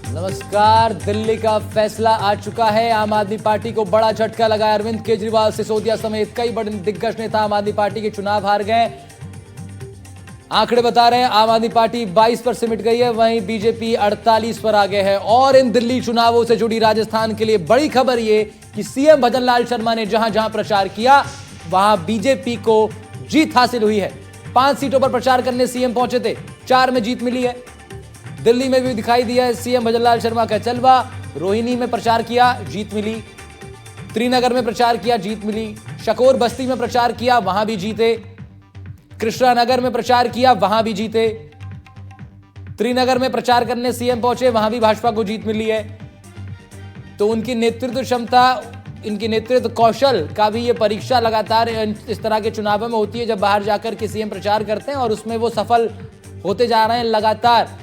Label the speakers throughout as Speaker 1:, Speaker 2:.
Speaker 1: नमस्कार। दिल्ली का फैसला आ चुका है। आम आदमी पार्टी को बड़ा झटका लगा। अरविंद केजरीवाल, सिसोदिया समेत कई बड़े दिग्गज नेता आम आदमी पार्टी के चुनाव हार गए। आंकड़े बता रहे हैं आम आदमी पार्टी 22 पर सिमट गई है, वहीं बीजेपी 48 पर आगे है। और इन दिल्ली चुनावों से जुड़ी राजस्थान के लिए बड़ी खबर ये कि सीएम भजनलाल शर्मा ने जहां जहां प्रचार किया वहां बीजेपी को जीत हासिल हुई है। 5 सीटों पर प्रचार करने सीएम पहुंचे थे, 4 में जीत मिली है। दिल्ली में भी दिखाई दिया है सीएम भजनलाल शर्मा का जलवा। रोहिणी में प्रचार किया, जीत मिली। त्रिनगर में प्रचार किया, जीत मिली। शकोर बस्ती में प्रचार किया, वहां भी जीते। कृष्णानगर में प्रचार किया, वहां भी जीते। त्रिनगर में प्रचार करने सीएम पहुंचे, वहां भी भाजपा को जीत मिली है। तो उनकी नेतृत्व क्षमता, इनकी नेतृत्व कौशल का भी ये परीक्षा लगातार इस तरह के चुनावों में होती है, जब बाहर जाकर के सीएम प्रचार करते हैं और उसमें वो सफल होते जा रहे हैं। लगातार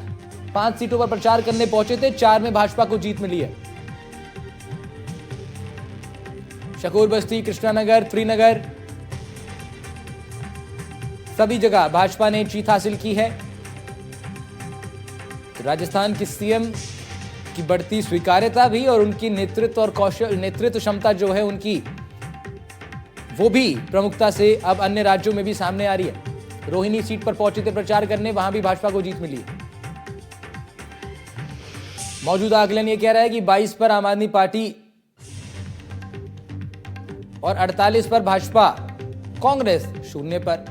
Speaker 1: 5 सीटों पर प्रचार करने पहुंचे थे, 4 में भाजपा को जीत मिली है। शकूर बस्ती, कृष्णानगर, त्रिनगर, सभी जगह भाजपा ने जीत हासिल की है। राजस्थान की सीएम की बढ़ती स्वीकार्यता भी और उनकी नेतृत्व और कौशल, नेतृत्व क्षमता जो है उनकी, वो भी प्रमुखता से अब अन्य राज्यों में भी सामने आ रही है। रोहिणी सीट पर पहुंचे थे प्रचार करने, वहां भी भाजपा को जीत मिली है। मौजूदा आकलन यह कह रहा है कि 22 पर आम आदमी पार्टी और 48 पर भाजपा, कांग्रेस 0 पर।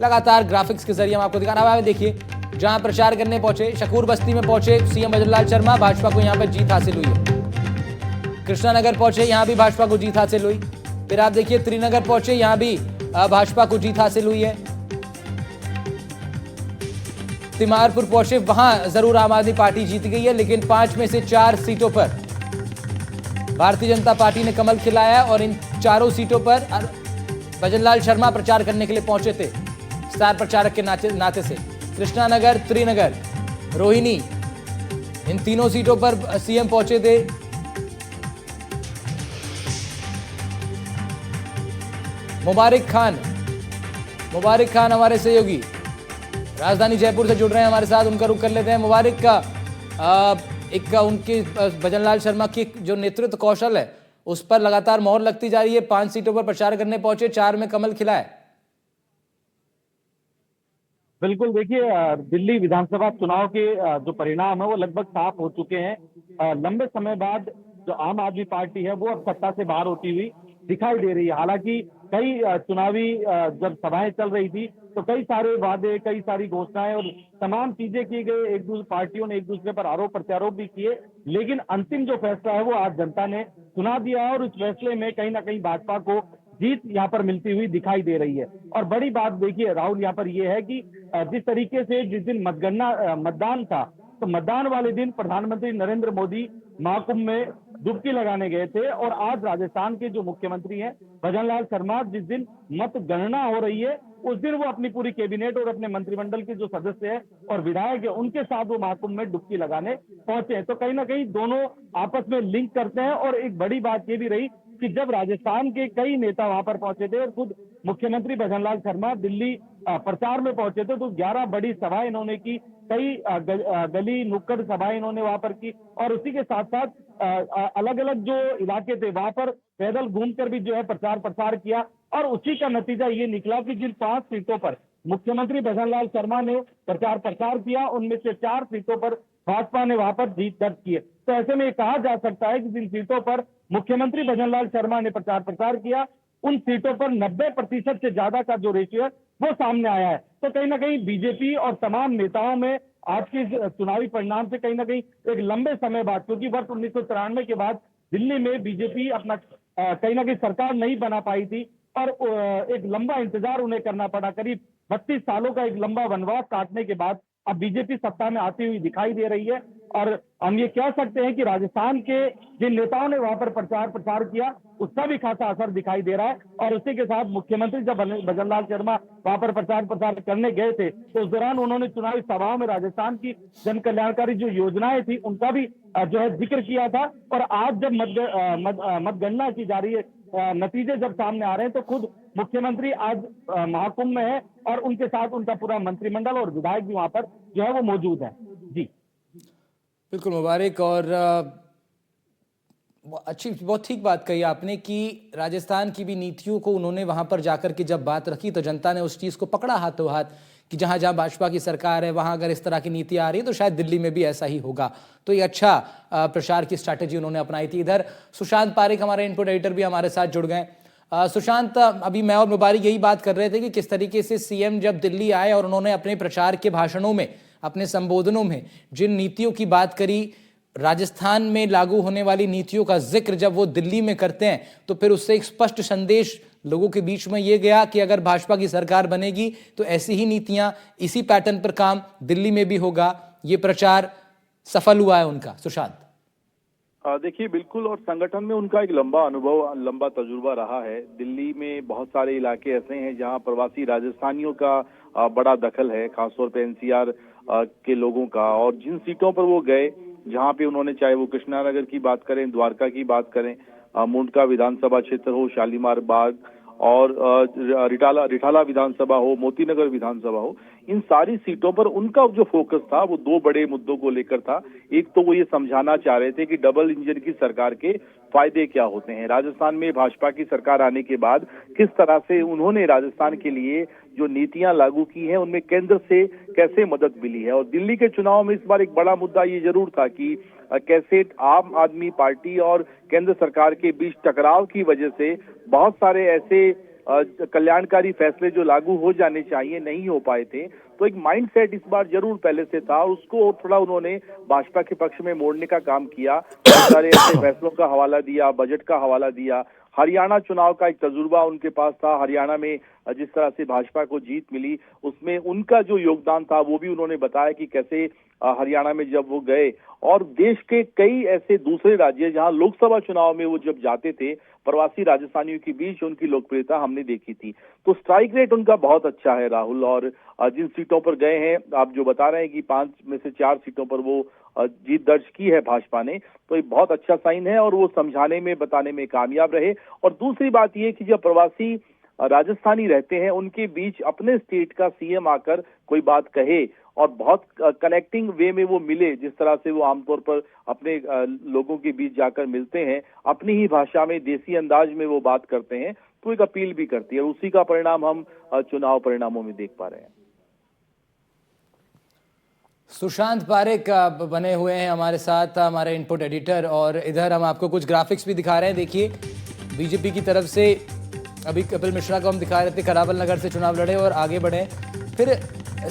Speaker 1: लगातार ग्राफिक्स के जरिए हम आपको दिखा रहा है। देखिए, जहां प्रचार करने पहुंचे, शकूर बस्ती में पहुंचे सीएम भजनलाल शर्मा, भाजपा को यहां पर जीत हासिल हुई है। कृष्णानगर पहुंचे, यहां भी भाजपा को जीत हासिल हुई। फिर आप देखिए त्रिनगर पहुंचे, यहां भी भाजपा को जीत हासिल हुई है। तिमारपुर पहुंचे, वहां जरूर आम आदमी पार्टी जीत गई है, लेकिन 5 में से 4 सीटों पर भारतीय जनता पार्टी ने कमल खिलाया और इन 4 सीटों पर भजनलाल शर्मा प्रचार करने के लिए पहुंचे थे, स्टार प्रचारक के नाते से। कृष्णानगर, त्रिनगर, रोहिणी, इन तीनों सीटों पर सीएम पहुंचे थे। मुबारक खान हमारे सहयोगी राजधानी जयपुर से जुड़ रहे हैं हमारे साथ, उनका रुख कर लेते हैं। मुबारक का उनके भजनलाल शर्मा की जो नेतृत्व कौशल है उस पर लगातार मोहर लगती जा रही है। 5 सीटों पर प्रचार करने पहुंचे, 4 में कमल खिला है।
Speaker 2: बिल्कुल, देखिए दिल्ली विधानसभा चुनाव के जो परिणाम है वो लगभग साफ हो चुके हैं। लंबे समय बाद जो आम आदमी पार्टी है वो अब सत्ता से बाहर होती हुई दिखाई दे रही है। हालांकि कई चुनावी जब सभाएं चल रही थी तो कई सारे वादे, कई सारी घोषणाएं और तमाम चीजें की गई। एक दूसरे पार्टियों ने एक दूसरे पर आरोप प्रत्यारोप भी किए, लेकिन अंतिम जो फैसला है वो आज जनता ने सुना दिया और उस फैसले में कहीं ना कहीं भाजपा को जीत यहाँ पर मिलती हुई दिखाई दे रही है। और बड़ी बात देखिए राहुल, यहाँ पर यह है कि जिस तरीके से जिस दिन मतदान था, तो मतदान वाले दिन प्रधानमंत्री नरेंद्र मोदी महाकुंभ में डुबकी लगाने गए थे और आज राजस्थान के जो मुख्यमंत्री हैं भजनलाल शर्मा, जिस दिन मतगणना हो रही है उस दिन वो अपनी पूरी कैबिनेट और अपने मंत्रिमंडल के जो सदस्य हैं और विधायक हैं उनके साथ वो महाकुंभ में डुबकी लगाने पहुंचे हैं। तो कहीं ना कहीं दोनों आपस में लिंक करते हैं। और एक बड़ी बात ये भी रही कि जब राजस्थान के कई नेता वहां पर पहुंचे थे और खुद मुख्यमंत्री भजनलाल शर्मा दिल्ली प्रचार में पहुंचे थे, तो 11 बड़ी सभाएं इन्होंने की, कई गली नुक्कड़ सभाएं इन्होंने वहां पर की और उसी के साथ साथ अलग अलग जो इलाके थे वहां पर पैदल घूमकर भी जो है प्रचार प्रसार किया। और उसी का नतीजा ये निकला कि जिन 5 सीटों पर मुख्यमंत्री भजनलाल शर्मा ने प्रचार प्रसार किया उनमें से 4 सीटों पर भाजपा ने वहां पर जीत दर्ज की है। तो ऐसे में कहा जा सकता है कि जिन सीटों पर मुख्यमंत्री भजनलाल शर्मा ने प्रचार प्रसार किया उन सीटों पर 90% से ज्यादा का जो रेशियो है वो सामने आया है। तो कहीं ना कहीं बीजेपी और तमाम नेताओं में आज के चुनावी परिणाम से कहीं ना कहीं एक लंबे समय बाद, क्योंकि वर्ष 1993 के बाद दिल्ली में बीजेपी अपना कहीं ना कहीं सरकार नहीं बना पाई थी और एक लंबा इंतजार उन्हें करना पड़ा। करीब 32 सालों का एक लंबा वनवास काटने के बाद अब बीजेपी सत्ता में आती हुई दिखाई दे रही है। और हम ये कह सकते हैं कि राजस्थान के जिन नेताओं ने वहां पर प्रचार प्रसार किया उसका भी खासा असर दिखाई दे रहा है। और उसी के साथ मुख्यमंत्री जब भजनलाल शर्मा वहां पर प्रचार प्रसार करने गए थे तो उस दौरान उन्होंने चुनावी सभाओं में राजस्थान की जन कल्याणकारी जो योजनाएं थी उनका भी जो है जिक्र किया था। और आज जब मतगणना की जा रही है, नतीजे जब सामने आ रहे हैं, तो खुद मुख्यमंत्री आज महाकुंभ में है और उनके साथ उनका पूरा मंत्रिमंडल और विधायक भी वहां पर जो है वो मौजूद है। जी
Speaker 1: बिल्कुल मुबारक। और अच्छी, बहुत ठीक बात कही आपने कि राजस्थान की भी नीतियों को उन्होंने वहां पर जाकर के जब बात रखी तो जनता ने उस चीज़ को पकड़ा हाथों हाथ कि जहां जहां भाजपा की सरकार है वहां अगर इस तरह की नीति आ रही है तो शायद दिल्ली में भी ऐसा ही होगा। तो ये अच्छा प्रचार की स्ट्रैटेजी उन्होंने अपनाई थी। इधर सुशांत पारेख हमारे इनपुट एडिटर भी हमारे साथ जुड़ गए। सुशांत, अभी मैं और मुबारक यही बात कर रहे थे कि किस तरीके से सीएम जब दिल्ली आए और उन्होंने अपने प्रचार के भाषणों में, अपने संबोधनों में जिन नीतियों की बात करी, राजस्थान में लागू होने वाली नीतियों का जिक्र जब वो दिल्ली में करते हैं तो फिर उससे एक स्पष्ट संदेश लोगों के बीच में ये गया कि अगर भाजपा की सरकार बनेगी तो ऐसी ही नीतियां, इसी पैटर्न पर काम दिल्ली में भी होगा। ये प्रचार सफल हुआ है उनका। सुशांत,
Speaker 3: देखिए बिल्कुल, और संगठन में उनका एक लंबा अनुभव, लंबा तजुर्बा रहा है। दिल्ली में बहुत सारे इलाके ऐसे हैं जहां प्रवासी राजस्थानियों का बड़ा दखल है, खासतौर पे एनसीआर के लोगों का। और जिन सीटों पर वो गए, जहां पे उन्होंने, चाहे वो कृष्णानगर की बात करें, द्वारका की बात करें, मुंडका विधानसभा क्षेत्र हो, शालीमार बाग और रिठाला विधानसभा हो, मोतीनगर विधानसभा हो, इन सारी सीटों पर उनका जो फोकस था वो दो बड़े मुद्दों को लेकर था। एक तो वो ये समझाना चाह रहे थे कि डबल इंजन की सरकार के फायदे क्या होते हैं। राजस्थान में भाजपा की सरकार आने के बाद किस तरह से उन्होंने राजस्थान के लिए जो नीतियां लागू की हैं उनमें केंद्र से कैसे मदद मिली है। और दिल्ली के चुनाव में इस बार एक बड़ा मुद्दा ये जरूर था कि कैसे आम आदमी पार्टी और केंद्र सरकार के बीच टकराव की वजह से बहुत सारे ऐसे कल्याणकारी फैसले जो लागू हो जाने चाहिए नहीं हो पाए थे। तो एक माइंडसेट इस बार जरूर पहले से था, उसको थोड़ा उन्होंने भाजपा के पक्ष में मोड़ने का काम किया। बहुत सारे ऐसे फैसलों का हवाला दिया, बजट का हवाला दिया। हरियाणा चुनाव का एक तजुर्बा उनके पास था। हरियाणा में जिस तरह से भाजपा को जीत मिली, उसमें उनका जो योगदान था वो भी उन्होंने बताया कि कैसे हरियाणा में जब वो गए और देश के कई ऐसे दूसरे राज्य जहां लोकसभा चुनाव में वो जब जाते थे, प्रवासी राजस्थानियों के बीच उनकी लोकप्रियता हमने देखी थी। तो स्ट्राइक रेट उनका बहुत अच्छा है राहुल। और जिन सीटों पर गए हैं, आप जो बता रहे हैं कि 5 में से 4 सीटों पर वो जीत दर्ज की है भाजपा ने, तो एक बहुत अच्छा साइन है और वो समझाने में, बताने में कामयाब रहे। और दूसरी बात ये कि जब प्रवासी राजस्थानी रहते हैं उनके बीच अपने स्टेट का सीएम आकर कोई बात कहे और बहुत कनेक्टिंग वे में वो मिले, जिस तरह से वो आमतौर पर अपने लोगों के बीच जाकर मिलते हैं, अपनी ही भाषा में, देसी अंदाज में वो बात करते हैं, तो एक अपील भी करती है। उसी का परिणाम हम चुनाव परिणामों में देख पा रहे हैं।
Speaker 1: सुशांत पारेख बने हुए हैं हमारे साथ, हमारे इनपुट एडिटर। और इधर हम आपको कुछ ग्राफिक्स भी दिखा रहे हैं। देखिए, बीजेपी की तरफ से अभी कपिल मिश्रा को हम दिखा रहे थे, करावल नगर से चुनाव लड़े और आगे बढ़े। फिर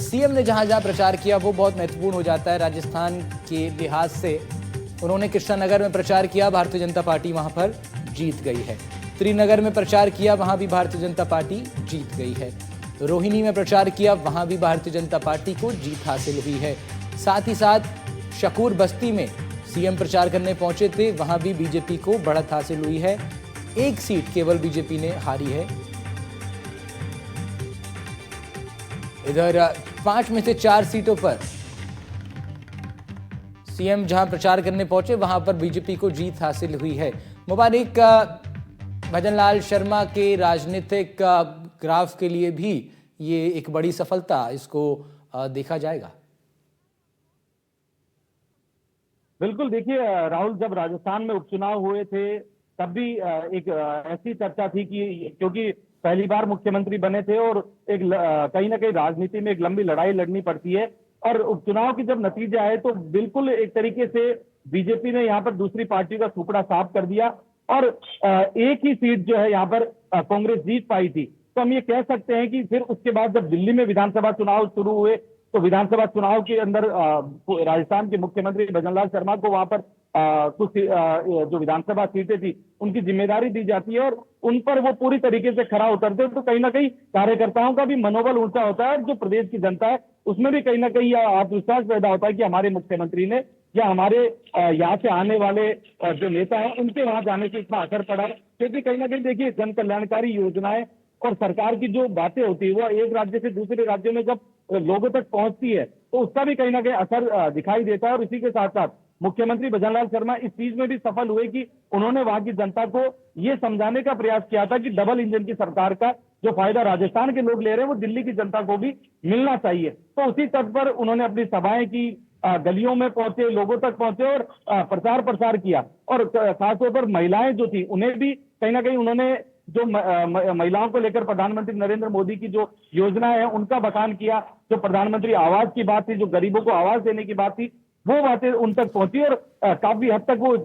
Speaker 1: सीएम ने जहां जहां प्रचार किया वो बहुत महत्वपूर्ण हो जाता है राजस्थान के लिहाज से। उन्होंने कृष्णानगर में प्रचार किया, भारतीय जनता पार्टी वहां पर जीत गई है। त्रिनगर में प्रचार किया, वहां भी भारतीय जनता पार्टी जीत गई है। रोहिणी में प्रचार किया, वहां भी भारतीय जनता पार्टी को जीत हासिल हुई है। साथ ही साथ शकूर बस्ती में सीएम प्रचार करने पहुंचे थे, वहां भी बीजेपी को बढ़त हासिल हुई है। एक सीट केवल बीजेपी ने हारी है। इधर 5 में से 4 सीटों पर सीएम जहां प्रचार करने पहुंचे वहां पर बीजेपी को जीत हासिल हुई है। मुबारक, भजनलाल शर्मा के राजनीतिक ग्राफ के लिए भी ये एक बड़ी सफलता इसको देखा जाएगा।
Speaker 2: बिल्कुल, देखिए राहुल, जब राजस्थान में उपचुनाव हुए थे तब भी एक ऐसी चर्चा थी कि क्योंकि पहली बार मुख्यमंत्री बने थे और एक कहीं ना कहीं राजनीति में एक लंबी लड़ाई लड़नी पड़ती है। और उपचुनाव की जब नतीजे आए तो बिल्कुल एक तरीके से बीजेपी ने यहाँ पर दूसरी पार्टी का सुपड़ा साफ कर दिया और एक ही सीट जो है यहाँ पर कांग्रेस जीत पाई थी। तो हम ये कह सकते हैं कि फिर उसके बाद जब दिल्ली में विधानसभा चुनाव शुरू हुए तो विधानसभा चुनाव के अंदर राजस्थान के मुख्यमंत्री भजनलाल शर्मा को वहां पर कुछ जो विधानसभा सीटें थी उनकी जिम्मेदारी दी जाती है और उन पर वो पूरी तरीके से खरा उतरते हैं। तो कहीं ना कहीं कार्यकर्ताओं का भी मनोबल ऊंचा होता है, जो प्रदेश की जनता है उसमें भी कहीं ना कहीं आत्मविश्वास पैदा होता है कि हमारे मुख्यमंत्री ने या हमारे यहाँ से आने वाले जो नेता हैं उनके वहां जाने से इतना असर पड़ा है। क्योंकि कहीं ना कहीं देखिए, जन कल्याणकारी योजनाएं और सरकार की जो बातें होती है वो एक राज्य से दूसरे राज्यों में जब लोगों तक पहुंचती है तो उसका भी कहीं ना कहीं असर दिखाई देता है। और इसी के साथ साथ मुख्यमंत्री भजनलाल शर्मा इस चीज में भी सफल हुए कि उन्होंने वहां की जनता को ये समझाने का प्रयास किया था कि डबल इंजन की सरकार का जो फायदा राजस्थान के लोग ले रहे हैं वो दिल्ली की जनता को भी मिलना चाहिए। तो उसी तर्ज पर उन्होंने अपनी सभाएं की, गलियों में पहुंचे, लोगों तक पहुंचे और प्रचार प्रसार किया। और खासतौर पर महिलाएं जो थी उन्हें भी कहीं ना कहीं उन्होंने जो महिलाओं को लेकर प्रधानमंत्री नरेंद्र मोदी की जो योजना है उनका बखान किया। जो प्रधानमंत्री आवास की बात थी, जो गरीबों को आवास देने की बात थी, वो बातें उन तक पहुंची और काफी हद तक वो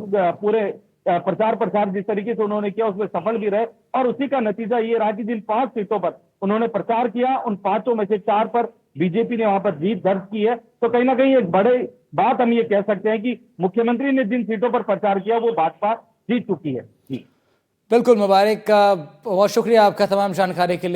Speaker 2: पूरे प्रचार प्रसार जिस तरीके से उन्होंने किया उसमें सफल भी रहे। और उसी का नतीजा ये रहा कि जिन 5 सीटों पर उन्होंने प्रचार किया, उन 5 में से 4 पर बीजेपी ने वहां पर जीत दर्ज की है। तो कहीं ना कहीं एक बड़े बात हम ये कह सकते हैं कि मुख्यमंत्री ने जिन सीटों पर प्रचार किया वो भाजपा जीत चुकी है। जी
Speaker 1: बिल्कुल मुबारक, बहुत शुक्रिया आपका तमाम जानकारी के लिए।